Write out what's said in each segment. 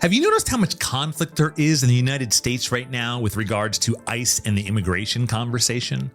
Have you noticed how much conflict there is in the United States right now with regards to ICE and the immigration conversation?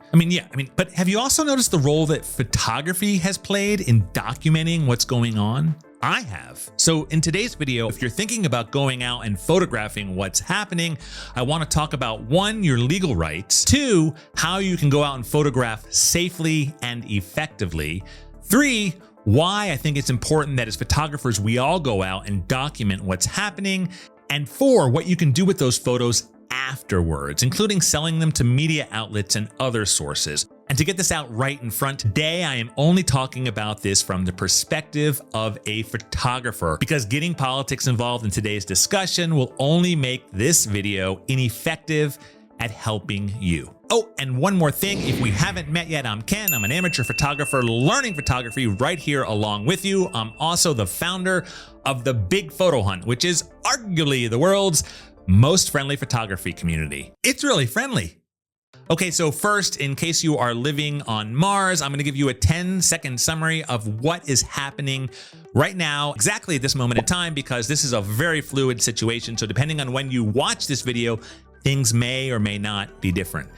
But have you also noticed the role that photography has played in documenting what's going on? I have. So in today's video, if you're thinking about going out and photographing what's happening, I want to talk about 1, your legal rights, 2, how you can go out and photograph safely and effectively, 3, why I think it's important that as photographers, we all go out and document what's happening, and 4, what you can do with those photos afterwards, including selling them to media outlets and other sources. And to get this out right in front today, I am only talking about this from the perspective of a photographer, because getting politics involved in today's discussion will only make this video ineffective at helping you. Oh, and one more thing, if we haven't met yet, I'm Ken. I'm an amateur photographer learning photography right here along with you. I'm also the founder of the Big Photo Hunt, which is arguably the world's most friendly photography community. It's really friendly. Okay, so first, in case you are living on Mars, I'm going to give you a 10-second summary of what is happening right now, exactly at this moment in time, because this is a very fluid situation. So depending on when you watch this video, things may or may not be different.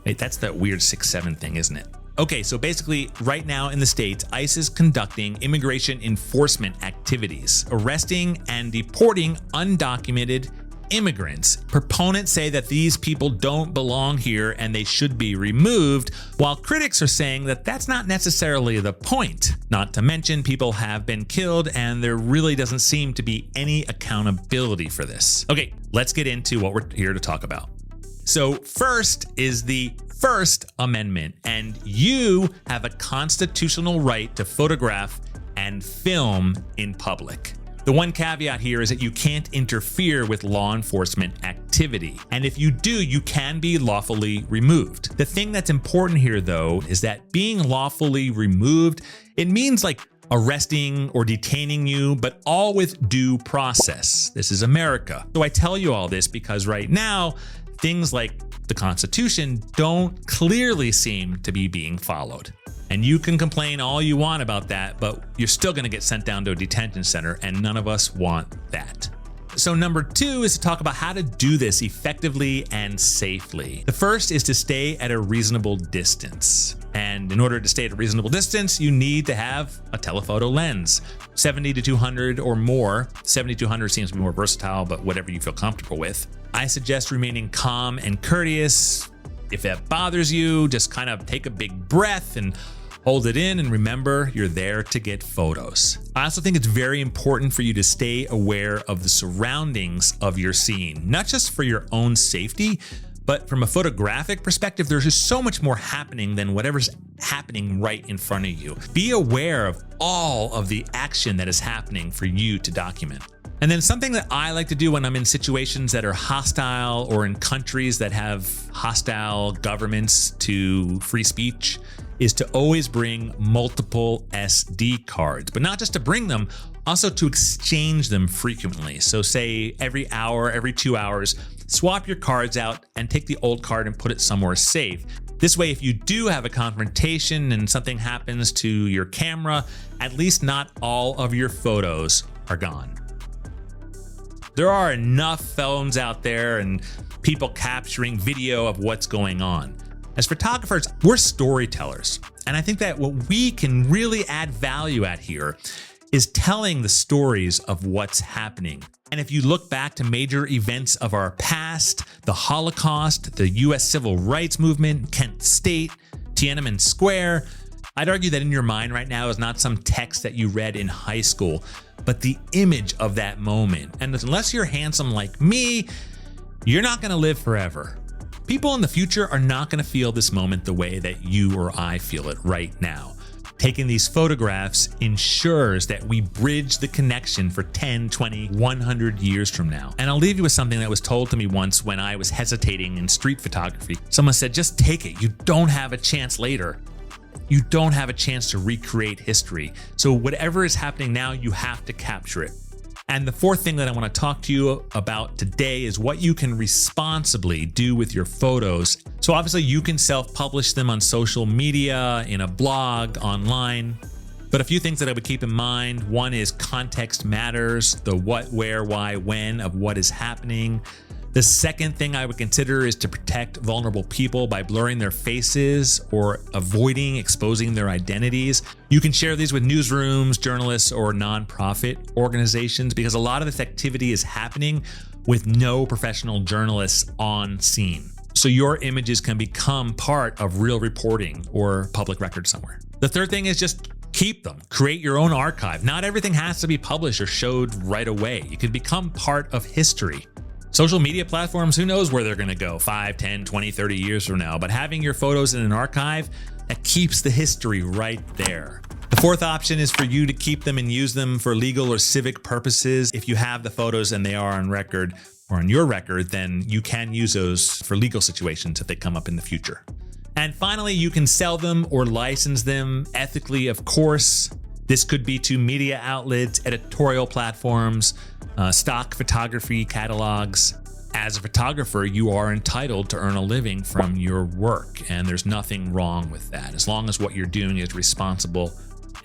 Wait, that's that weird 6-7 thing, isn't it? Okay, so basically right now in the States, ICE is conducting immigration enforcement activities, arresting and deporting undocumented immigrants. Proponents say that these people don't belong here and they should be removed, while critics are saying that that's not necessarily the point. Not to mention, people have been killed and there really doesn't seem to be any accountability for this. Okay, let's get into what we're here to talk about. So first is the First Amendment, and you have a constitutional right to photograph and film in public. The one caveat here is that you can't interfere with law enforcement activity. And if you do, you can be lawfully removed. The thing that's important here, though, is that being lawfully removed, it means like arresting or detaining you, but all with due process. This is America. So I tell you all this because right now, things like the Constitution don't clearly seem to be being followed. And you can complain all you want about that, but you're still going to get sent down to a detention center, and none of us want that. So number 2 is to talk about how to do this effectively and safely. The first is to stay at a reasonable distance. And in order to stay at a reasonable distance, you need to have a telephoto lens, 70 to 200 or more. 70 to 200 seems to be more versatile, but whatever you feel comfortable with. I suggest remaining calm and courteous. If that bothers you, just kind of take a big breath and hold it in, and remember, you're there to get photos. I also think it's very important for you to stay aware of the surroundings of your scene, not just for your own safety, but from a photographic perspective, there's just so much more happening than whatever's happening right in front of you. Be aware of all of the action that is happening for you to document. And then something that I like to do when I'm in situations that are hostile or in countries that have hostile governments to free speech is to always bring multiple SD cards, but not just to bring them, also to exchange them frequently. So say every hour, every 2 hours, swap your cards out and take the old card and put it somewhere safe. This way, if you do have a confrontation and something happens to your camera, at least not all of your photos are gone. There are enough phones out there and people capturing video of what's going on. As photographers, we're storytellers. And I think that what we can really add value at here is telling the stories of what's happening. And if you look back to major events of our past, the Holocaust, the US Civil Rights Movement, Kent State, Tiananmen Square, I'd argue that in your mind right now is not some text that you read in high school, but the image of that moment. And unless you're handsome like me, you're not going to live forever. People in the future are not going to feel this moment the way that you or I feel it right now. Taking these photographs ensures that we bridge the connection for 10, 20, 100 years from now. And I'll leave you with something that was told to me once when I was hesitating in street photography. Someone said, just take it. You don't have a chance later. You don't have a chance to recreate history. So whatever is happening now, you have to capture it. And the fourth thing that I want to talk to you about today is what you can responsibly do with your photos. So obviously you can self-publish them on social media, in a blog, online. But a few things that I would keep in mind. One is context matters, the what, where, why, when of what is happening. The second thing I would consider is to protect vulnerable people by blurring their faces or avoiding exposing their identities. You can share these with newsrooms, journalists, or nonprofit organizations because a lot of this activity is happening with no professional journalists on scene. So your images can become part of real reporting or public record somewhere. The third thing is just keep them. Create your own archive. Not everything has to be published or showed right away. You can become part of history. Social media platforms, who knows where they're going to go 5, 10, 20, 30 years from now, but having your photos in an archive, that keeps the history right there. The fourth option is for you to keep them and use them for legal or civic purposes. If you have the photos and they are on record or on your record, then you can use those for legal situations if they come up in the future. And finally, you can sell them or license them ethically, of course. This could be to media outlets, editorial platforms, stock photography catalogs. As a photographer, you are entitled to earn a living from your work, and there's nothing wrong with that, as long as what you're doing is responsible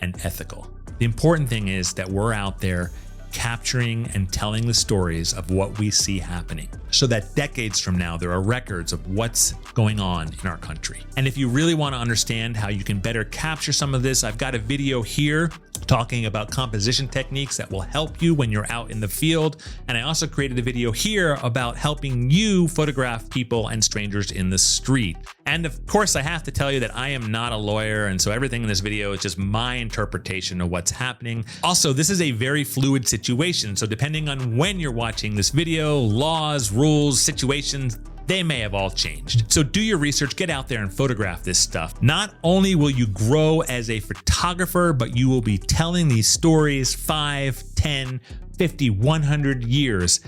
and ethical. The important thing is that we're out there capturing and telling the stories of what we see happening, so that decades from now, there are records of what's going on in our country. And if you really want to understand how you can better capture some of this, I've got a video here talking about composition techniques that will help you when you're out in the field. And I also created a video here about helping you photograph people and strangers in the street. And of course, I have to tell you that I am not a lawyer, and so everything in this video is just my interpretation of what's happening. Also, this is a very fluid situation, so depending on when you're watching this video, laws, rules, situations, they may have all changed. So do your research, get out there and photograph this stuff. Not only will you grow as a photographer, but you will be telling these stories 5, 10, 50, 100 years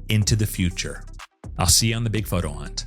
into the future. I'll see you on the big photo hunt.